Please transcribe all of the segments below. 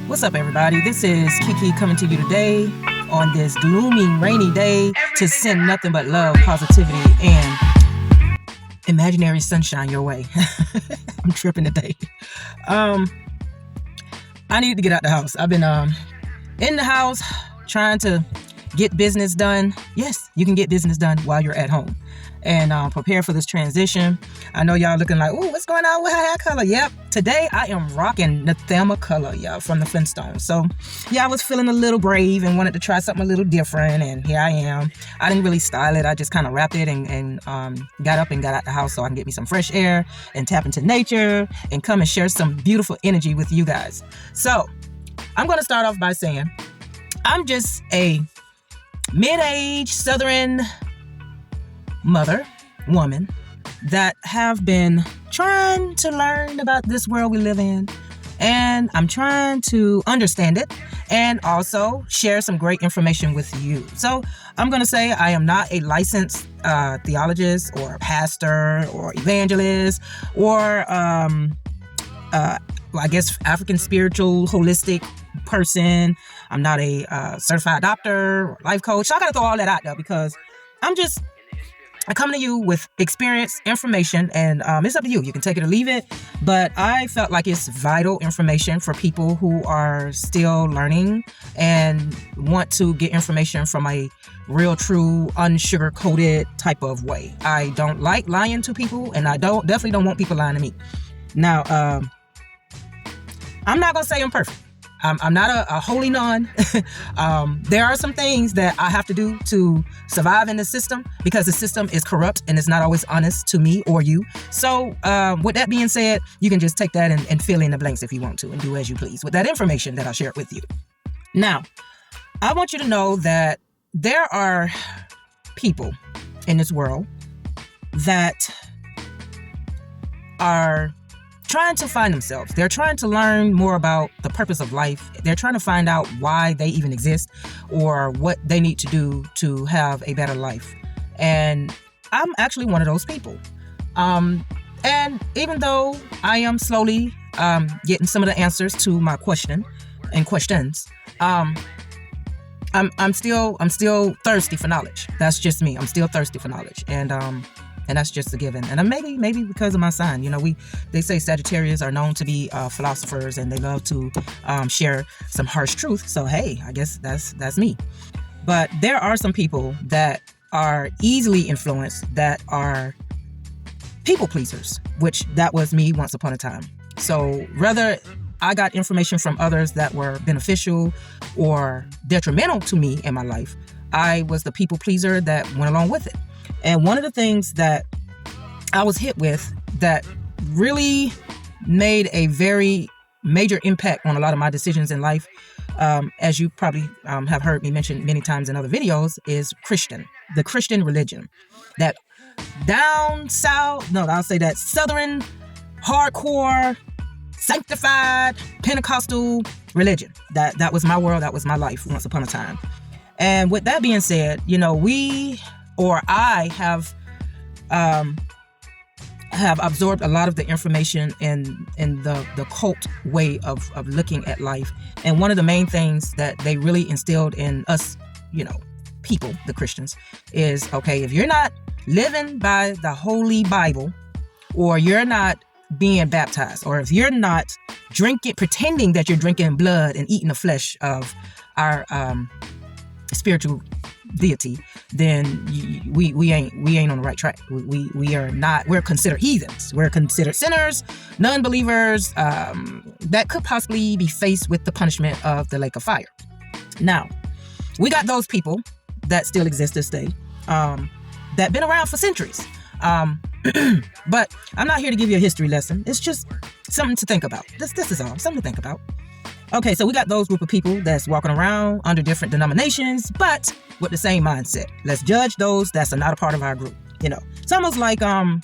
What's up, everybody? This is Kiki coming to you today on this gloomy, rainy day to send nothing but love, positivity, and imaginary sunshine your way. I'm tripping today. I need to get out the house. I've been in the house trying to get business done. Yes, you can get business done while you're at home. And prepare for this transition. I know y'all looking like, ooh, what's going on with her hair color? Yep, today I am rocking Nathema color, y'all, from the Flintstones. So, yeah, I was feeling a little brave and wanted to try something a little different, and here I am. I didn't really style it. I just kind of wrapped it and got up and got out the house so I can get me some fresh air and tap into nature and come and share some beautiful energy with you guys. So, I'm going to start off by saying I'm just a mid-age Southern woman that have been trying to learn about this world we live in, and I'm trying to understand it and also share some great information with you. So I'm going to say I am not a licensed theologist or pastor or evangelist or I guess African spiritual holistic person. I'm not a certified doctor or life coach. So I got to throw all that out there because I come to you with experience, information, and it's up to you. You can take it or leave it. But I felt like it's vital information for people who are still learning and want to get information from a real, true, unsugar-coated type of way. I don't like lying to people, and I definitely don't want people lying to me. Now, I'm not going to say I'm perfect. I'm not a holy nun. There are some things that I have to do to survive in the system because the system is corrupt and it's not always honest to me or you. So with that being said, you can just take that and fill in the blanks if you want to and do as you please with that information that I shared with you. Now, I want you to know that there are people in this world that are trying to find themselves. They're trying to learn more about the purpose of life. They're trying to find out why they even exist or what they need to do to have a better life. And I'm actually one of those people. And even though I am slowly getting some of the answers to my questions, I'm still thirsty for knowledge. That's just me. I'm still thirsty for knowledge. And that's just a given. And maybe because of my sign, they say Sagittarius are known to be philosophers and they love to share some harsh truth. So, hey, I guess that's me. But there are some people that are easily influenced, that are people pleasers, which that was me once upon a time. So whether I got information from others that were beneficial or detrimental to me in my life, I was the people pleaser that went along with it. And one of the things that I was hit with that really made a very major impact on a lot of my decisions in life, as you probably have heard me mention many times in other videos, is the Christian religion. That down south, no, I'll say that Southern, hardcore, sanctified, Pentecostal religion. That was my world, that was my life once upon a time. And with that being said, I have absorbed a lot of the information in the cult way of looking at life. And one of the main things that they really instilled in us, people, the Christians, is, okay, if you're not living by the Holy Bible, or you're not being baptized, or if you're not pretending that you're drinking blood and eating the flesh of our spiritual deity, then we ain't on the right track. We're considered heathens. We're considered sinners, non-believers that could possibly be faced with the punishment of the lake of fire. Now, we got those people that still exist this day, that been around for centuries. But I'm not here to give you a history lesson. It's just something to think about. This is all, something to think about. Okay, so we got those group of people that's walking around under different denominations, but with the same mindset. Let's judge those that's not a part of our group. It's almost like the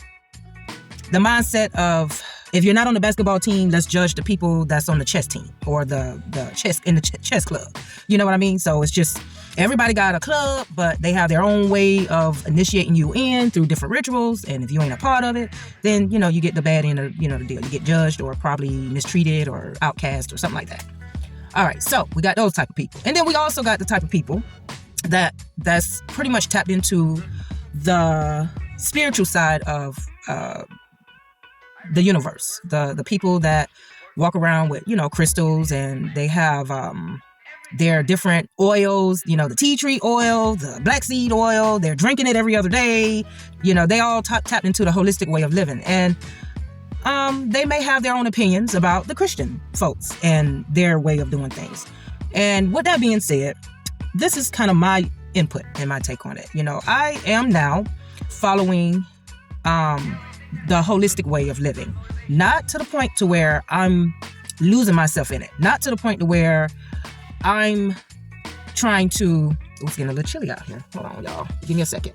mindset of, if you're not on the basketball team, let's judge the people that's on the chess team or the chess in the chess club. You know what I mean? So it's just, everybody got a club, but they have their own way of initiating you in through different rituals. And if you ain't a part of it, then, you get the bad end of, the deal. You get judged or probably mistreated or outcast or something like that. All right, so we got those type of people. And then we also got the type of people that's pretty much tapped into the spiritual side of the universe. The people that walk around with, crystals, and they have their different oils, the tea tree oil, the black seed oil. They're drinking it every other day. They all tapped into the holistic way of living. And they may have their own opinions about the Christian folks and their way of doing things. And with that being said, this is kind of my input and my take on it. I am now following the holistic way of living, not to the point to where I'm losing myself in it, not to the point to where I'm trying to, it's getting a little chilly out here. Hold on, y'all. Give me a second.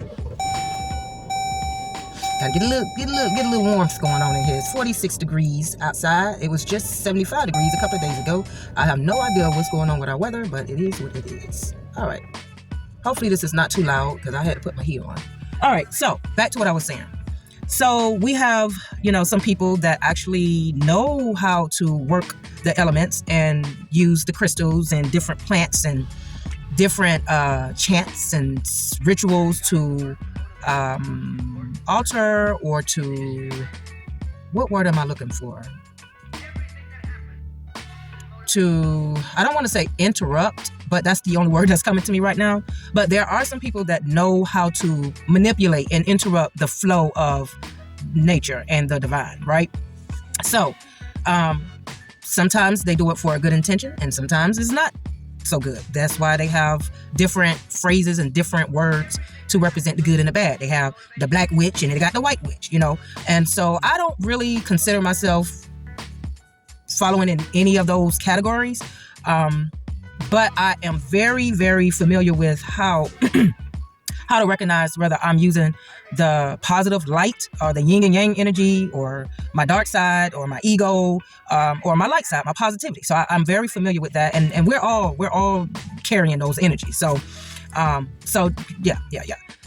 Gotta get a little warmth going on in here. It's 46 degrees outside. It was just 75 degrees a couple of days ago. I have no idea what's going on with our weather, but it is what it is. All right. Hopefully this is not too loud because I had to put my heat on. All right. So back to what I was saying. So we have, some people that actually know how to work the elements and use the crystals and different plants and different chants and rituals to alter or to, what word am I looking for? I don't want to say interrupt, but that's the only word that's coming to me right now. But there are some people that know how to manipulate and interrupt the flow of nature and the divine, right? So sometimes they do it for a good intention, and sometimes it's not so good. That's why they have different phrases and different words to represent the good and the bad. They have the black witch and they got the white witch, And so I don't really consider myself following in any of those categories. But I am very, very familiar with how to recognize whether I'm using the positive light or the yin and yang energy, or my dark side, or my ego, or my light side, my positivity. So I'm very familiar with that, and we're all carrying those energies. So yeah.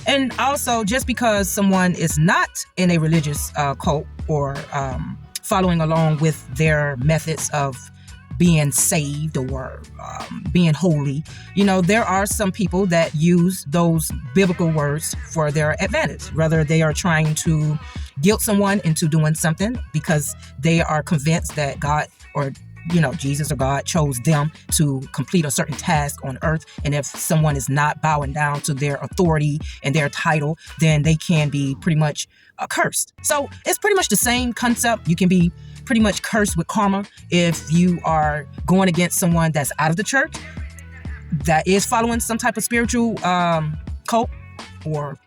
And also, just because someone is not in a religious cult or following along with their methods of being saved or being holy, there are some people that use those biblical words for their advantage. Whether they are trying to guilt someone into doing something because they are convinced that God or Jesus or God chose them to complete a certain task on earth. And if someone is not bowing down to their authority and their title, then they can be pretty much cursed. So it's pretty much the same concept. You can be pretty much cursed with karma if you are going against someone that's out of the church, that is following some type of spiritual cult or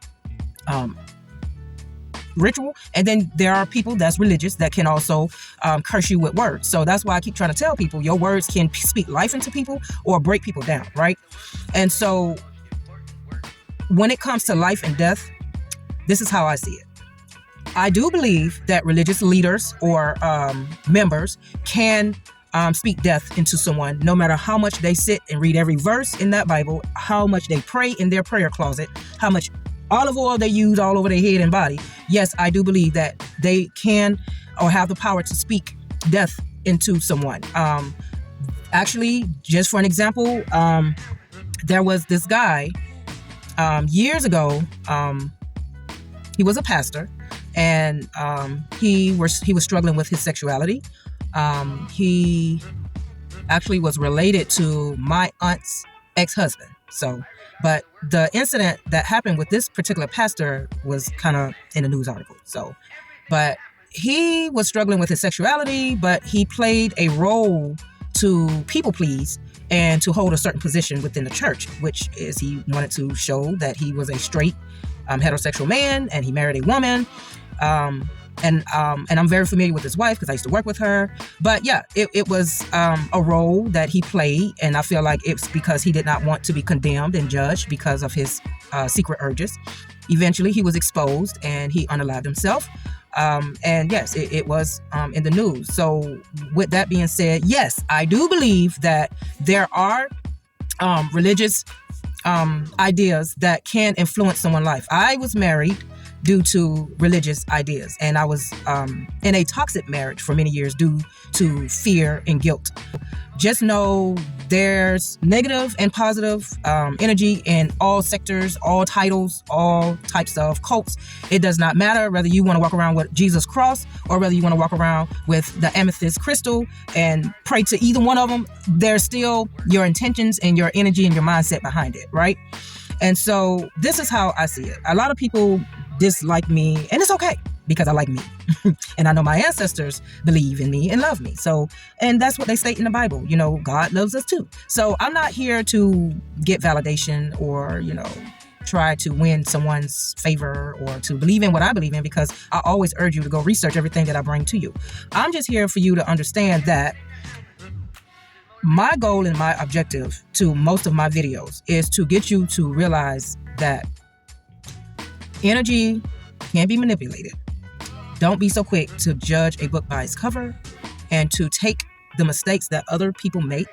ritual. And then there are people that's religious that can also curse you with words. So that's why I keep trying to tell people your words can speak life into people or break people down, right? And so when it comes to life and death, this is how I see it. I do believe that religious leaders or members can speak death into someone, no matter how much they sit and read every verse in that Bible, how much they pray in their prayer closet, how much olive oil they use all over their head and body. Yes, I do believe that they can or have the power to speak death into someone. Actually, just for an example, there was this guy years ago. He was a pastor. And he was struggling with his sexuality. He actually was related to my aunt's ex-husband. So, but the incident that happened with this particular pastor was kind of in a news article. So, but he was struggling with his sexuality, but he played a role to people please and to hold a certain position within the church, which is he wanted to show that he was a straight heterosexual man and he married a woman. And I'm very familiar with his wife because I used to work with her. But yeah, it was a role that he played, and I feel like it's because he did not want to be condemned and judged because of his secret urges. Eventually, he was exposed and he unalived himself. And yes, it was in the news. So with that being said, yes, I do believe that there are religious ideas that can influence someone's life. I was married due to religious ideas. And I was in a toxic marriage for many years due to fear and guilt. Just know there's negative and positive energy in all sectors, all titles, all types of cults. It does not matter whether you want to walk around with Jesus' cross or whether you want to walk around with the amethyst crystal and pray to either one of them. There's still your intentions and your energy and your mindset behind it, right? And so this is how I see it. A lot of people dislike me, and it's okay because I like me. And I know my ancestors believe in me and love me. So, and that's what they state in the Bible. You know, God loves us too. So I'm not here to get validation or, you know, try to win someone's favor or to believe in what I believe in, because I always urge you to go research everything that I bring to you. I'm just here for you to understand that my goal and my objective to most of my videos is to get you to realize that energy can be manipulated. Don't be so quick to judge a book by its cover and to take the mistakes that other people make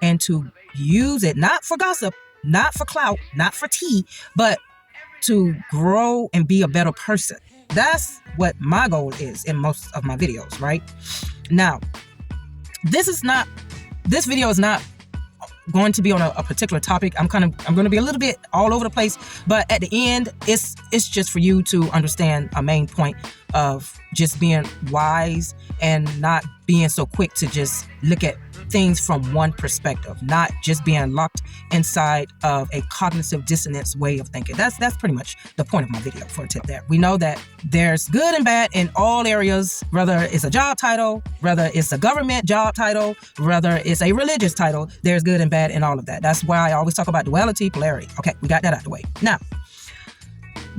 and to use it, not for gossip, not for clout, not for tea, but to grow and be a better person. That's what my goal is in most of my videos, right? Now, this video is not going to be on a particular topic. I'm going to be a little bit all over the place, but at the end, it's just for you to understand a main point of just being wise and not being so quick to just look at things from one perspective, not just being locked inside of a cognitive dissonance way of thinking. That's pretty much the point of my video for a tip there. We know that there's good and bad in all areas, whether it's a job title, whether it's a government job title, whether it's a religious title, there's good and bad in all of that. That's why I always talk about duality, polarity. Okay, we got that out of the way.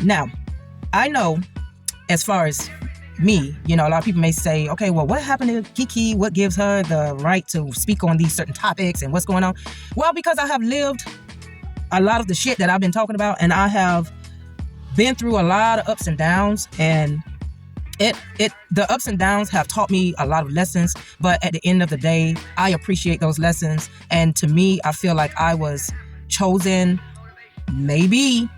Now, I know as far as me, you know, a lot of people may say, okay, well, what happened to Kiki? What gives her the right to speak on these certain topics and what's going on? Well, because I have lived a lot of the shit that I've been talking about, and I have been through a lot of ups and downs, and the ups and downs have taught me a lot of lessons, but at the end of the day, I appreciate those lessons. And to me, I feel like I was chosen, maybe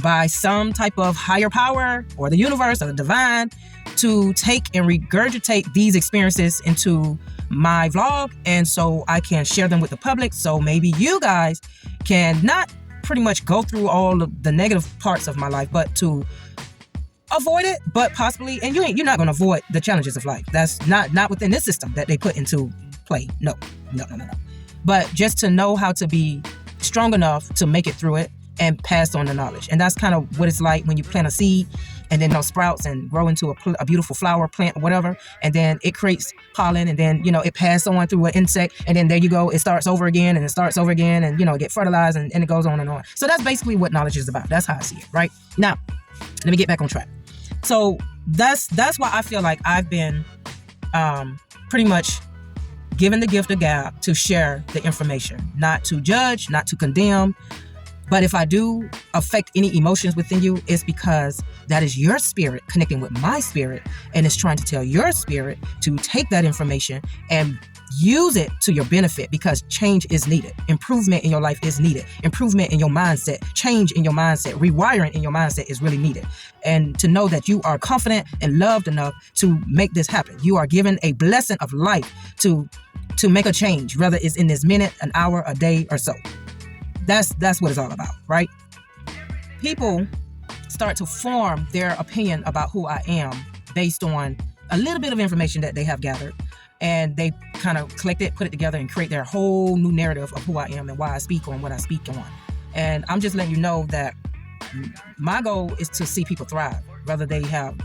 by some type of higher power or the universe or the divine, to take and regurgitate these experiences into my vlog, and so I can share them with the public, so maybe you guys can not pretty much go through all of the negative parts of my life, but to avoid it, but possibly, and you're not going to avoid the challenges of life. That's not within this system that they put into play. No. But just to know how to be strong enough to make it through it and pass on the knowledge. And that's kind of what it's like when you plant a seed and then those sprouts and grow into a beautiful flower, plant, or whatever, and then it creates pollen, and then, you know, it passes on through an insect, and then there you go, it starts over again, and it starts over again, and, you know, it get fertilized, and it goes on and on. So that's basically what knowledge is about. That's how I see it, right? Now, let me get back on track. So that's why I feel like I've been pretty much given the gift of gab to share the information, not to judge, not to condemn. But if I do affect any emotions within you, it's because that is your spirit connecting with my spirit, and it's trying to tell your spirit to take that information and use it to your benefit, because change is needed. Improvement in your life is needed. Improvement in your mindset, change in your mindset, rewiring in your mindset is really needed. And to know that you are confident and loved enough to make this happen. You are given a blessing of life to make a change, whether it's in this minute, an hour, a day, or so. That's what it's all about, right? People start to form their opinion about who I am based on a little bit of information that they have gathered, and they kind of collect it, put it together, and create their whole new narrative of who I am and why I speak on what I speak on. And I'm just letting you know that my goal is to see people thrive, whether they have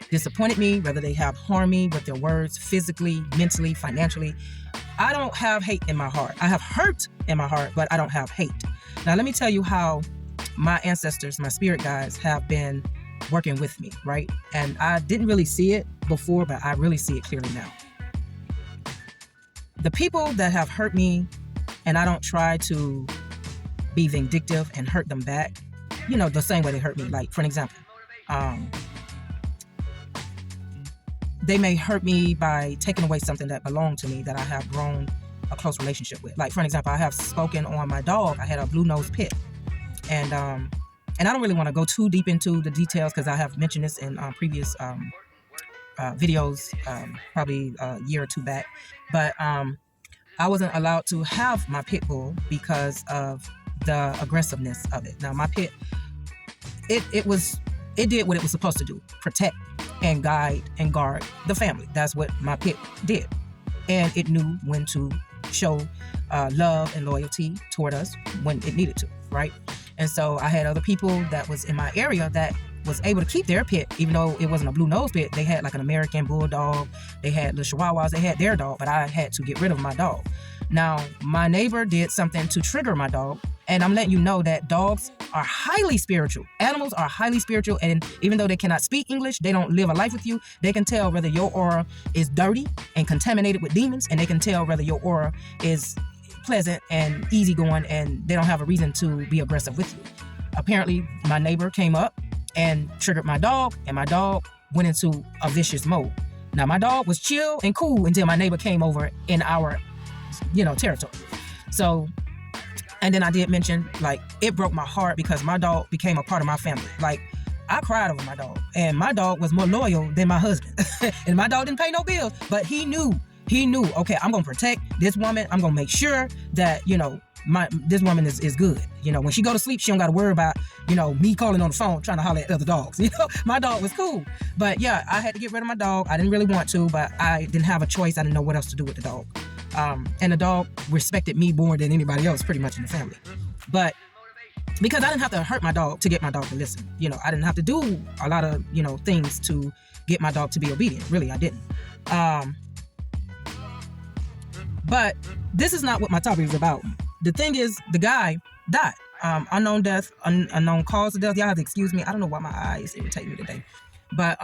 disappointed me, whether they have harmed me with their words, physically, mentally, financially. I don't have hate in my heart. I have hurt in my heart, but I don't have hate. Now, let me tell you how my ancestors, my spirit guides, have been working with me, right? And I didn't really see it before, but I really see it clearly now. The people that have hurt me, and I don't try to be vindictive and hurt them back, you know, the same way they hurt me. Like, for an example, they may hurt me by taking away something that belonged to me that I have grown a close relationship with. Like, for an example, I have spoken on my dog. I had a blue nose pit, and And I don't really want to go too deep into the details because I have mentioned this in previous videos, probably a year or two back. But I wasn't allowed to have my pit bull because of the aggressiveness of it. Now, my pit, it did what it was supposed to do: protect and guide and guard the family. That's what my pit did. And it knew when to show love and loyalty toward us when it needed to, right? And so I had other people that was in my area that was able to keep their pit, even though it wasn't a blue nose pit. They had like an American bulldog, they had little chihuahuas, they had their dog, but I had to get rid of my dog. Now, my neighbor did something to trigger my dog, and I'm letting you know that dogs are highly spiritual. Animals are highly spiritual, and even though they cannot speak English, they don't live a life with you. They can tell whether your aura is dirty and contaminated with demons, and they can tell whether your aura is pleasant and easygoing, and they don't have a reason to be aggressive with you. Apparently, my neighbor came up and triggered my dog, and my dog went into a vicious mode. Now, my dog was chill and cool until my neighbor came over in our, territory. So, and then I did mention, like, it broke my heart because my dog became a part of my family. Like, I cried over my dog, and my dog was more loyal than my husband. And my dog didn't pay no bills, but he knew, okay, I'm going to protect this woman. I'm going to make sure that, this woman is good. When she go to sleep, she don't got to worry about, me calling on the phone trying to holler at other dogs. My dog was cool. But yeah, I had to get rid of my dog. I didn't really want to, but I didn't have a choice. I didn't know what else to do with the dog. And the dog respected me more than anybody else pretty much in the family. But because I didn't have to hurt my dog to get my dog to listen. I didn't have to do a lot of, things to get my dog to be obedient. Really, I didn't. But this is not what my topic is about. The thing is, the guy died. Unknown death, unknown cause of death. Y'all have to excuse me. I don't know why my eyes irritate me today. But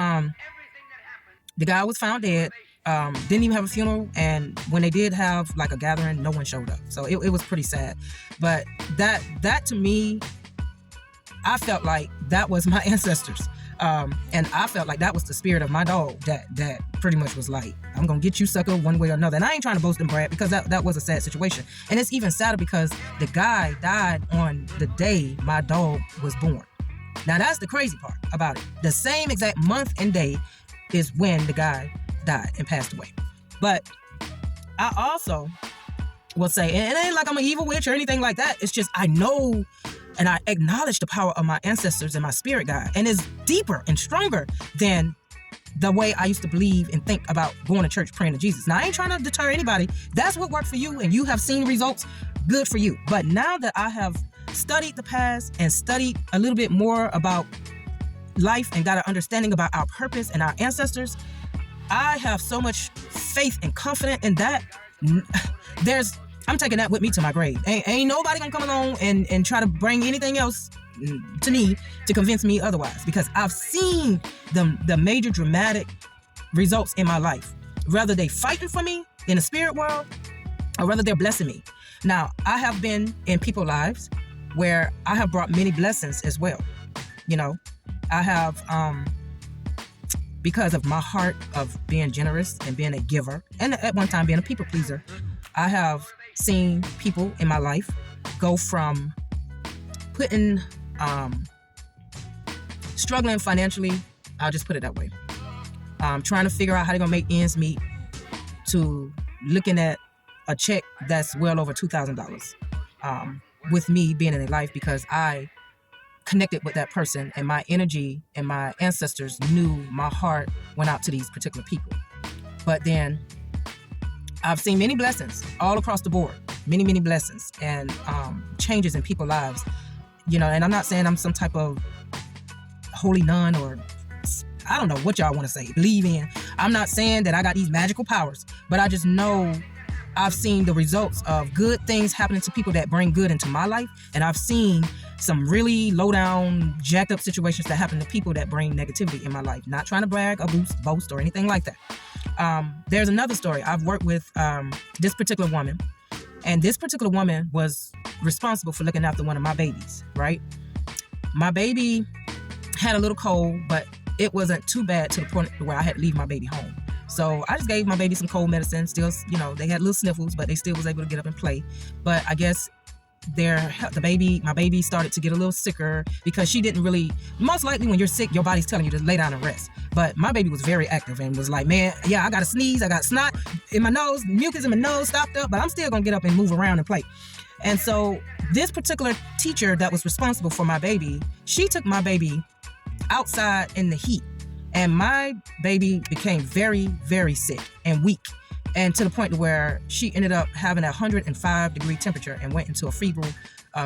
the guy was found dead. Didn't even have a funeral. And when they did have like a gathering, no one showed up. So it was pretty sad. But that to me, I felt like that was my ancestors. And I felt like that was the spirit of my dog that pretty much was like, I'm going to get you, sucker, one way or another. And I ain't trying to boast and brag because that was a sad situation. And it's even sadder because the guy died on the day my dog was born. Now, that's the crazy part about it. The same exact month and day is when the guy died and passed away. But I also will say, and it ain't like I'm an evil witch or anything like that. It's just I know and I acknowledge the power of my ancestors and my spirit guide. And it's deeper and stronger than the way I used to believe and think about going to church praying to Jesus. Now, I ain't trying to deter anybody. That's what worked for you and you have seen results, good for you. But now that I have studied the past and studied a little bit more about life and got an understanding about our purpose and our ancestors, I have so much faith and confidence in that. I'm taking that with me to my grave. Ain't nobody gonna come along and try to bring anything else to me to convince me otherwise, because I've seen the major dramatic results in my life. Whether they fighting for me in the spirit world or whether they're blessing me. Now, I have been in people's lives where I have brought many blessings as well. I have, because of my heart of being generous and being a giver, and at one time being a people pleaser, I have seen people in my life go from putting, struggling financially, I'll just put it that way, trying to figure out how they're going to make ends meet, to looking at a check that's well over $2,000 with me being in their life because I connected with that person and my energy and my ancestors knew my heart went out to these particular people. But then I've seen many blessings all across the board, many, many blessings and changes in people's lives, and I'm not saying I'm some type of holy nun or I don't know what y'all want to say, believe in. I'm not saying that I got these magical powers, but I just know I've seen the results of good things happening to people that bring good into my life. And I've seen some really low down, jacked up situations that happen to people that bring negativity in my life. Not trying to brag or boast or anything like that. There's another story. I've worked with this particular woman, and this particular woman was responsible for looking after one of my babies, right? My baby had a little cold, but it wasn't too bad to the point where I had to leave my baby home. So I just gave my baby some cold medicine. Still, they had little sniffles, but they still was able to get up and play. But I guess my baby started to get a little sicker because she didn't really, most likely when you're sick, your body's telling you to lay down and rest. But my baby was very active and was like, man, yeah, I got to sneeze, I got snot in my nose, mucus in my nose stopped up, but I'm still gonna get up and move around and play. And so this particular teacher that was responsible for my baby, she took my baby outside in the heat, and my baby became very, very sick and weak, and to the point where she ended up having a 105-degree temperature and went into a febrile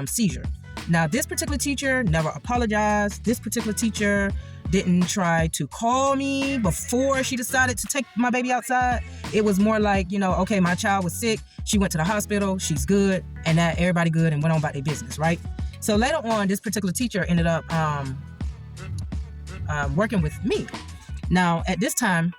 seizure. Now, this particular teacher never apologized. This particular teacher didn't try to call me before she decided to take my baby outside. It was more like, okay, my child was sick. She went to the hospital. She's good. And that everybody good and went on about their business, right? So later on, this particular teacher ended up working with me. Now, at this time,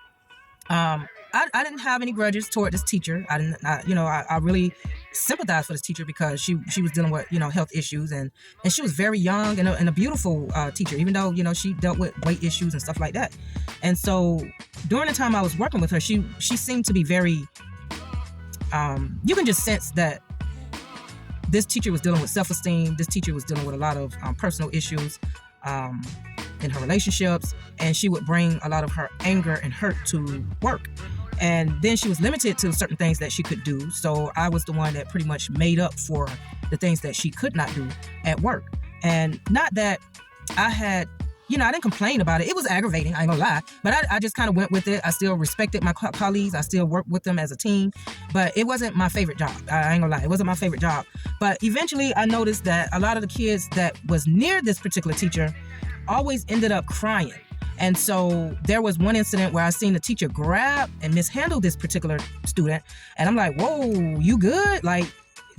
I didn't have any grudges toward this teacher. I really sympathized for this teacher because she was dealing with, health issues, and she was very young and a beautiful teacher, even though, she dealt with weight issues and stuff like that. And so during the time I was working with her, she seemed to be very, you can just sense that this teacher was dealing with self-esteem. This teacher was dealing with a lot of personal issues in her relationships, and she would bring a lot of her anger and hurt to work. And then she was limited to certain things that she could do. So I was the one that pretty much made up for the things that she could not do at work. And not that I had, I didn't complain about it. It was aggravating, I ain't gonna lie. But I just kind of went with it. I still respected my colleagues. I still worked with them as a team. But it wasn't my favorite job. I ain't gonna lie. It wasn't my favorite job. But eventually I noticed that a lot of the kids that was near this particular teacher always ended up crying. And so there was one incident where I seen the teacher grab and mishandle this particular student. And I'm like, whoa, you good? Like,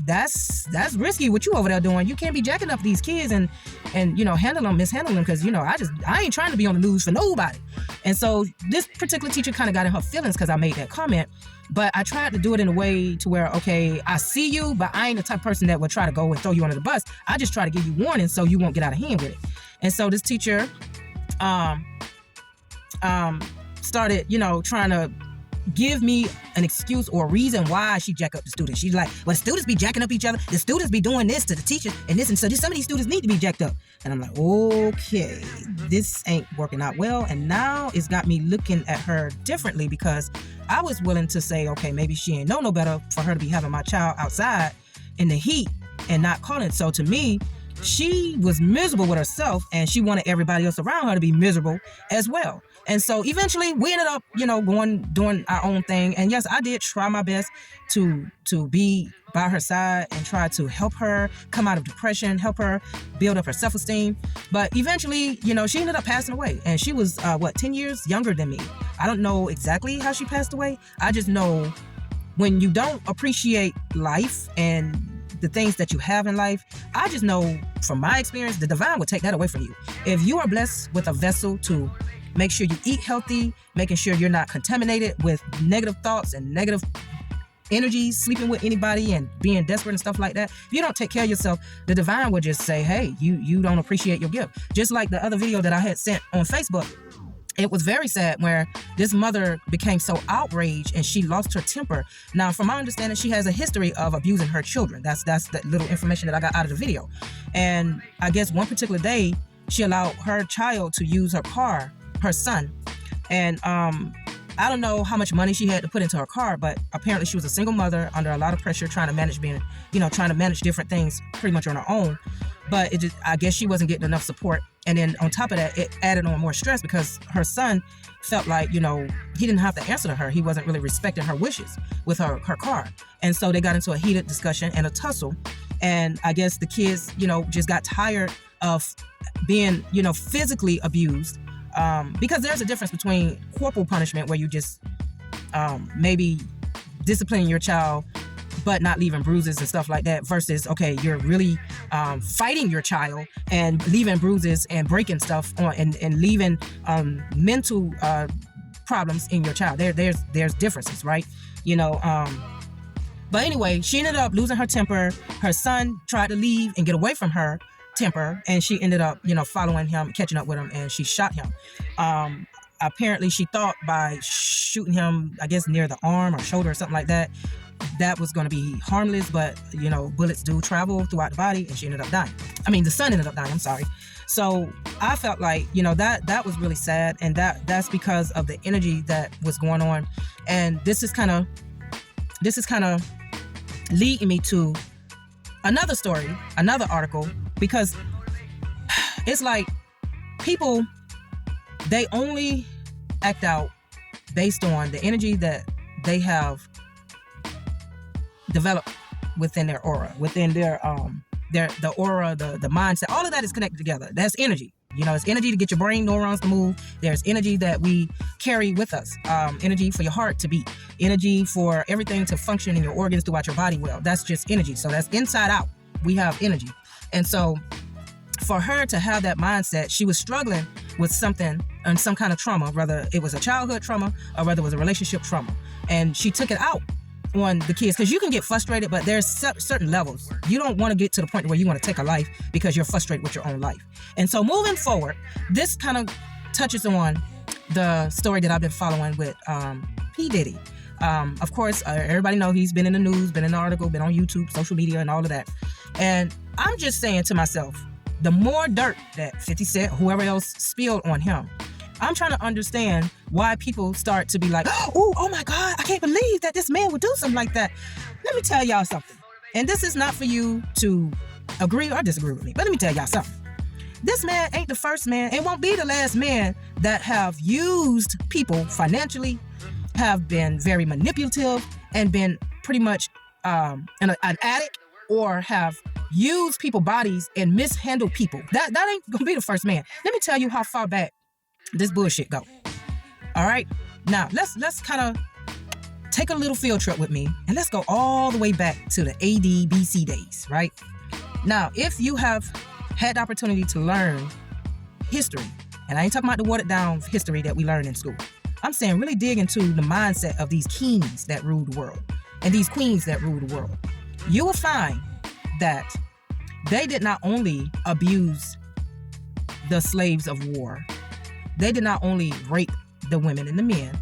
that's risky what you over there doing. You can't be jacking up these kids and mishandling them, because, I ain't trying to be on the news for nobody. And so this particular teacher kind of got in her feelings because I made that comment. But I tried to do it in a way to where, okay, I see you, but I ain't the type of person that would try to go and throw you under the bus. I just try to give you warning so you won't get out of hand with it. And so this teacher started, trying to give me an excuse or a reason why she jack up the students. She's like, well, students be jacking up each other. The students be doing this to the teacher and this. And so some of these students need to be jacked up. And I'm like, okay, this ain't working out well. And now it's got me looking at her differently, because I was willing to say, okay, maybe she ain't know no better for her to be having my child outside in the heat and not calling. So to me, she was miserable with herself, and she wanted everybody else around her to be miserable as well. And so eventually we ended up, doing our own thing. And yes, I did try my best to be by her side and try to help her come out of depression, help her build up her self-esteem. But eventually, she ended up passing away. And she was, 10 years younger than me. I don't know exactly how she passed away. I just know when you don't appreciate life and the things that you have in life, I just know from my experience, the divine will take that away from you. If you are blessed with a vessel to make sure you eat healthy, making sure you're not contaminated with negative thoughts and negative energies, sleeping with anybody and being desperate and stuff like that, if you don't take care of yourself, the divine will just say, hey, you don't appreciate your gift. Just like the other video that I had sent on Facebook. It was very sad where this mother became so outraged and she lost her temper. Now, from my understanding, she has a history of abusing her children. That's the little information that I got out of the video. And I guess one particular day, she allowed her child to use her car, her son. And I don't know how much money she had to put into her car, but apparently she was a single mother under a lot of pressure, trying to manage different things pretty much on her own. But I guess she wasn't getting enough support. And then on top of that, it added on more stress because her son felt like, he didn't have to answer to her. He wasn't really respecting her wishes with her car. And so they got into a heated discussion and a tussle. And I guess the kids, just got tired of being, physically abused. Because there's a difference between corporal punishment, where you just maybe disciplining your child but not leaving bruises and stuff like that, versus, okay, you're really fighting your child and leaving bruises and breaking stuff on and leaving mental problems in your child. There's differences, right? But anyway, she ended up losing her temper. Her son tried to leave and get away from her temper, and she ended up, following him, catching up with him, and she shot him. apparently she thought by shooting him, I guess near the arm or shoulder or something like that, that was going to be harmless, but bullets do travel throughout the body, and she ended up dying. I mean, the son ended up dying, I'm sorry. So I felt like, that was really sad, and that's because of the energy that was going on. And this is kind of leading me to another story, another article, because it's like people, they only act out based on the energy that they have developed within their aura, within the aura, the mindset. All of that is connected together. That's energy. It's energy to get your brain neurons to move. There's energy that we carry with us. Energy for your heart to beat. Energy for everything to function in your organs throughout your body well. That's just energy. So that's inside out. We have energy. And so for her to have that mindset, she was struggling with something and some kind of trauma, whether it was a childhood trauma or whether it was a relationship trauma. And she took it out on the kids, because you can get frustrated, but there's certain levels. You don't want to get to the point where you want to take a life because you're frustrated with your own life. And so moving forward, this kind of touches on the story that I've been following with P. Diddy. Of course, everybody know he's been in the news, been in the article, been on YouTube, social media, and all of that. And I'm just saying to myself, the more dirt that 50 Cent, whoever else spilled on him, I'm trying to understand why people start to be like, oh my God, I can't believe that this man would do something like that. Let me tell y'all something. And this is not for you to agree or disagree with me, but let me tell y'all something. This man ain't the first man and won't be the last man that have used people financially, have been very manipulative, and been pretty much an addict, or have used people's bodies and mishandled people. That ain't gonna be the first man. Let me tell you how far back this bullshit go. All right, now let's kind of take a little field trip with me, and let's go all the way back to the ADBC days. Right now, if you have had the opportunity to learn history, and I ain't talking about the watered down history that we learned in school, I'm saying really dig into the mindset of these kings that ruled the world and these queens that ruled the world. You will find that they did not only abuse the slaves of war, they did not only rape the women and the men,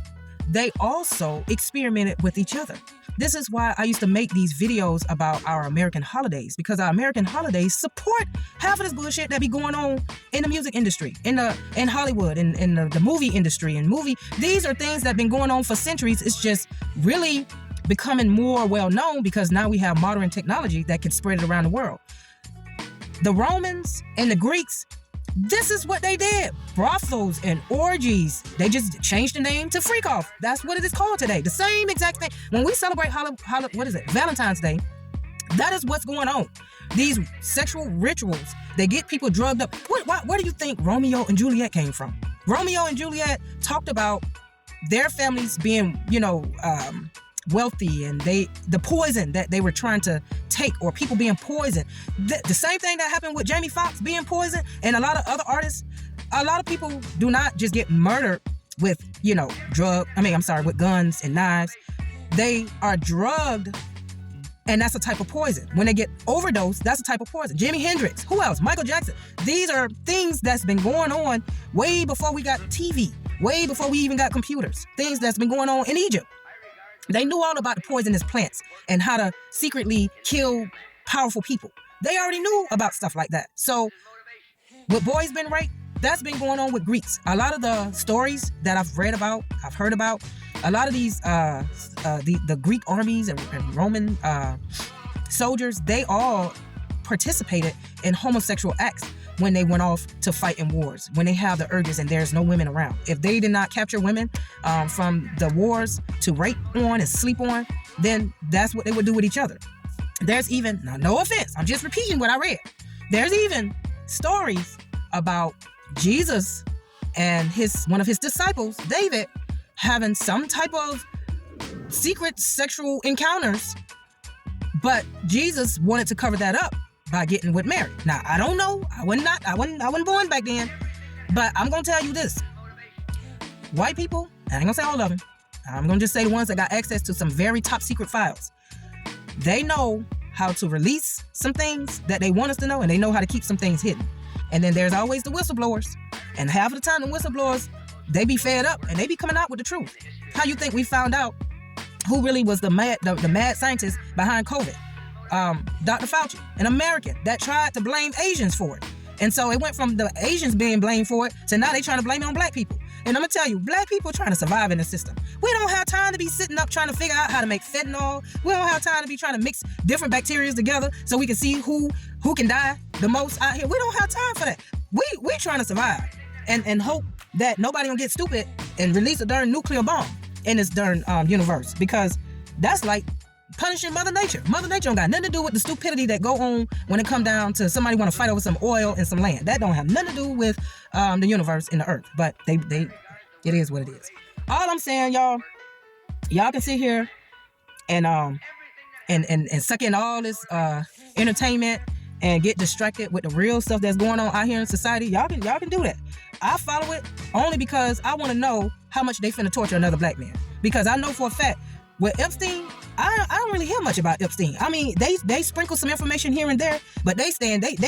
they also experimented with each other. This is why I used to make these videos about our American holidays, because our American holidays support half of this bullshit that be going on in the music industry, in Hollywood, in the movie industry, these are things that have been going on for centuries. It's just really becoming more well known because now we have modern technology that can spread it around the world. The Romans and the Greeks, this is what they did. Brothels and orgies. They just changed the name to freak off. That's what it is called today. The same exact thing. When we celebrate Valentine's Day, that is what's going on. These sexual rituals, they get people drugged up. Where do you think Romeo and Juliet came from? Romeo and Juliet talked about their families being, wealthy, and the poison that they were trying to take, or people being poisoned. The same thing that happened with Jamie Foxx being poisoned, and a lot of other artists. A lot of people do not just get murdered with, with guns and knives. They are drugged, and that's a type of poison. When they get overdosed, that's a type of poison. Jimi Hendrix, who else? Michael Jackson. These are things that's been going on way before we got TV, way before we even got computers. Things that's been going on in Egypt. They knew all about the poisonous plants and how to secretly kill powerful people. They already knew about stuff like that. So with boys being raped, that's been going on with Greeks. A lot of the stories that I've read about, I've heard about, a lot of these, the Greek armies and Roman soldiers, they all participated in homosexual acts when they went off to fight in wars, when they have the urges and there's no women around. If they did not capture women from the wars to rape on and sleep on, then that's what they would do with each other. There's even, now no offense, I'm just repeating what I read. There's even stories about Jesus and one of his disciples, David, having some type of secret sexual encounters, but Jesus wanted to cover that up by getting with Mary. Now, I don't know. I wasn't born back then. But I'm going to tell you this. White people, I ain't going to say all of them. I'm going to just say the ones that got access to some very top secret files. They know how to release some things that they want us to know, and they know how to keep some things hidden. And then there's always the whistleblowers. And half of the time, the whistleblowers they be fed up and they be coming out with the truth. How you think we found out who really was the mad scientist behind COVID? Dr. Fauci, an American that tried to blame Asians for it. And so it went from the Asians being blamed for it to now they trying to blame it on black people. And I'm gonna tell you, black people trying to survive in the system. We don't have time to be sitting up trying to figure out how to make fentanyl. We don't have time to be trying to mix different bacteria together so we can see who can die the most out here. We don't have time for that. We trying to survive and hope that nobody gonna get stupid and release a darn nuclear bomb in this darn universe, because that's like punishing Mother Nature. Mother Nature don't got nothing to do with the stupidity that go on when it come down to somebody want to fight over some oil and some land. That don't have nothing to do with the universe and the earth. But it is what it is. All I'm saying, y'all can sit here and suck in all this entertainment and get distracted with the real stuff that's going on out here in society. Y'all can do that. I follow it only because I want to know how much they finna torture another black man. Because I know for a fact with Epstein, I don't really hear much about Epstein. I mean, they sprinkle some information here and there, but they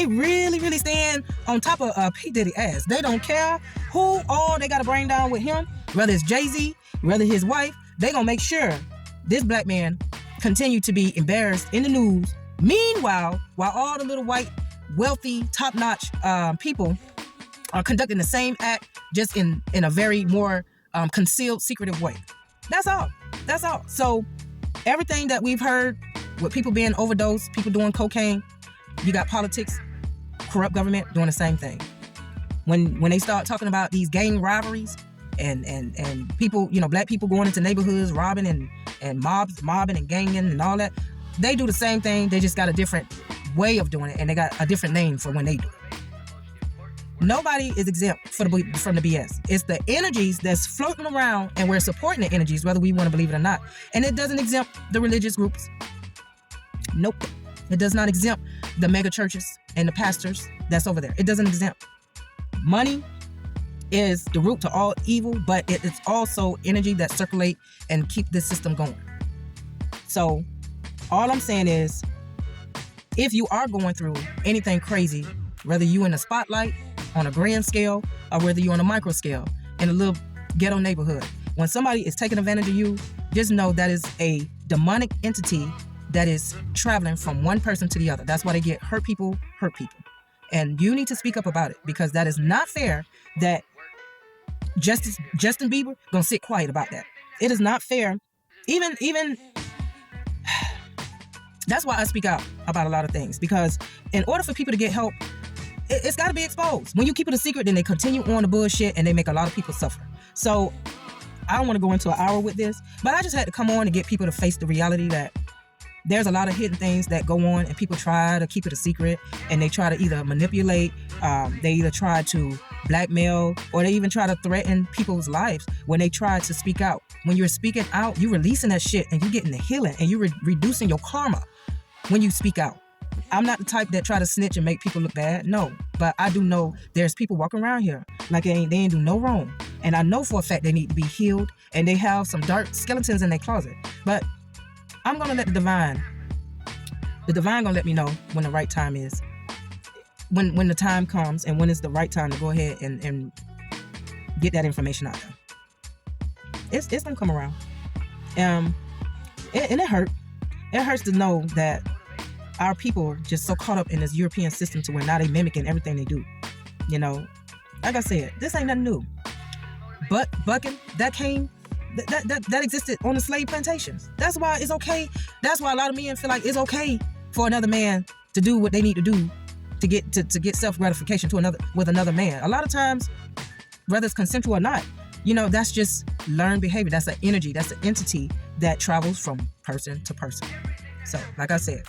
really, really stand on top of P. Diddy ass. They don't care who all they got to bring down with him, whether it's Jay-Z, whether his wife. They gonna make sure this black man continue to be embarrassed in the news. Meanwhile, while all the little white, wealthy, top-notch people are conducting the same act, just in a very more concealed, secretive way. That's all. So everything that we've heard with people being overdosed, people doing cocaine, you got politics, corrupt government doing the same thing. When they start talking about these gang rivalries and people, black people going into neighborhoods, robbing and mobbing and ganging and all that, they do the same thing. They just got a different way of doing it, and they got a different name for when they do it. Nobody is exempt from the BS. It's the energies that's floating around, and we're supporting the energies, whether we want to believe it or not. And it doesn't exempt the religious groups. Nope. It does not exempt the mega churches and the pastors that's over there. It doesn't exempt. Money is the root to all evil, but it is also energy that circulate and keep this system going. So all I'm saying is, if you are going through anything crazy, whether you in the spotlight, on a grand scale, or whether you're on a micro scale in a little ghetto neighborhood, when somebody is taking advantage of you, just know that is a demonic entity that is traveling from one person to the other. That's why they get hurt people. And you need to speak up about it, because that is not fair that Justin Bieber gonna sit quiet about that. It is not fair. Even that's why I speak out about a lot of things, because in order for people to get help, it's got to be exposed. When you keep it a secret, then they continue on the bullshit and they make a lot of people suffer. So I don't want to go into an hour with this, but I just had to come on and get people to face the reality that there's a lot of hidden things that go on, and people try to keep it a secret, and they try to either manipulate, they either try to blackmail, or they even try to threaten people's lives when they try to speak out. When you're speaking out, you're releasing that shit, and you're getting the healing, and you're reducing your karma when you speak out. I'm not the type that try to snitch and make people look bad. No, but I do know there's people walking around here like they ain't do no wrong. And I know for a fact they need to be healed, and they have some dark skeletons in their closet. But I'm going to let the divine gonna let me know when the right time is. When the time comes, and when it's the right time to go ahead and get that information out there. It's going to come around. And it hurt. It hurts to know that our people are just so caught up in this European system to where now they mimicking everything they do. Like I said, this ain't nothing new. But bucking, that existed on the slave plantations. That's why it's okay. That's why a lot of men feel like it's okay for another man to do what they need to do to get self-gratification with another man. A lot of times, whether it's consensual or not, that's just learned behavior. That's an energy. That's an entity that travels from person to person. So, like I said,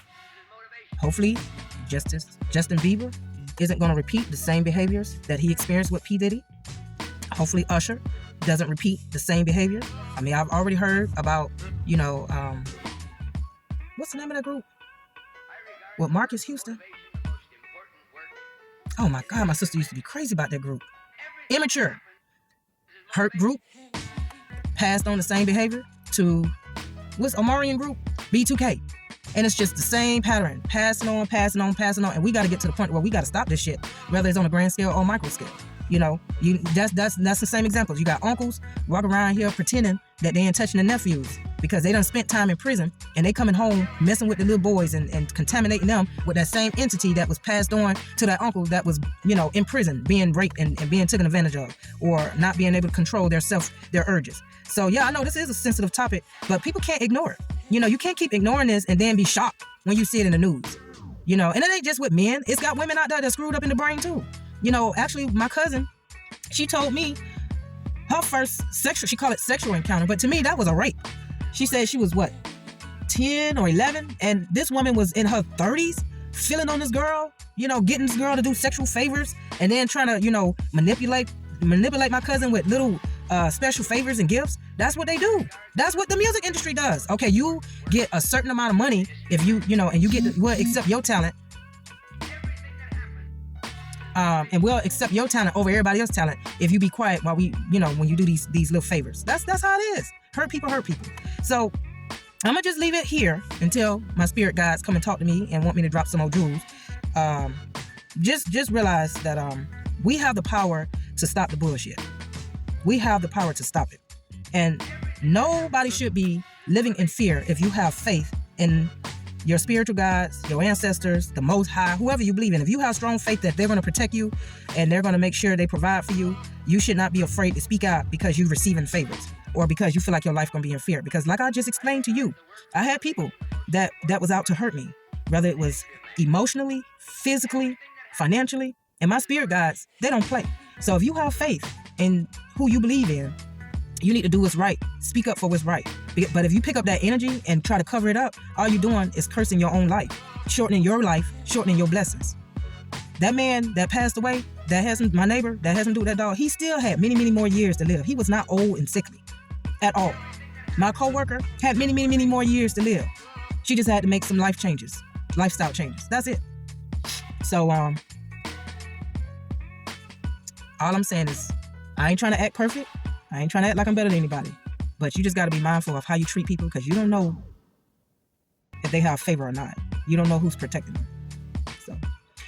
hopefully, Justin Bieber isn't going to repeat the same behaviors that he experienced with P. Diddy. Hopefully, Usher doesn't repeat the same behavior. I mean, I've already heard about, what's the name of that group? With Marcus Houston. Oh my God, my sister used to be crazy about that group. Immature. Hurt group. Passed on the same behavior to, what's Omarion group? B2K. And it's just the same pattern, passing on. And we got to get to the point where we got to stop this shit, whether it's on a grand scale or micro scale. You know, that's the same examples. You got uncles walking around here pretending that they ain't touching the nephews because they done spent time in prison and they coming home messing with the little boys and contaminating them with that same entity that was passed on to that uncle that was, you know, in prison, being raped and being taken advantage of, or not being able to control their urges. So yeah, I know this is a sensitive topic, but people can't ignore it. You know, you can't keep ignoring this and then be shocked when you see it in the news. You know, and it ain't just with men. It's got women out there that screwed up in the brain too. You know, actually, my cousin, she told me her first she called it sexual encounter, but to me, that was a rape. She said she was, 10 or 11? And this woman was in her 30s, feeling on this girl, you know, getting this girl to do sexual favors, and then trying to, you know, manipulate my cousin with little special favors and gifts. That's what they do. That's what the music industry does. Okay, you get a certain amount of money if you know, and you get to, we'll accept your talent. And we'll accept your talent over everybody else's talent if you be quiet while we, you know, when you do these little favors. That's how it is. Hurt people. So I'm gonna just leave it here until my spirit guides come and talk to me and want me to drop some more jewels. Just realize that we have the power to stop the bullshit. We have the power to stop it. And nobody should be living in fear if you have faith in your spiritual guides, your ancestors, the Most High, whoever you believe in. If you have strong faith that they're going to protect you and they're going to make sure they provide for you, you should not be afraid to speak out because you're receiving favors or because you feel like your life going to be in fear. Because like I just explained to you, I had people that was out to hurt me, whether it was emotionally, physically, financially, and my spirit guides, they don't play. So if you have faith in who you believe in, you need to do what's right. Speak up for what's right. But if you pick up that energy and try to cover it up, all you're doing is cursing your own life, shortening your life, shortening your blessings. That man that passed away, my neighbor that has him do that dog, he still had many, many more years to live. He was not old and sickly at all. My coworker had many, many, many more years to live. She just had to make some lifestyle changes. That's it. So, all I'm saying is, I ain't trying to act perfect. I ain't trying to act like I'm better than anybody. But you just got to be mindful of how you treat people because you don't know if they have favor or not. You don't know who's protecting them. So,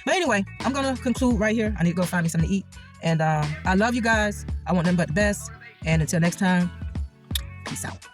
but anyway, I'm going to conclude right here. I need to go find me something to eat. And I love you guys. I want nothing but the best. And until next time, peace out.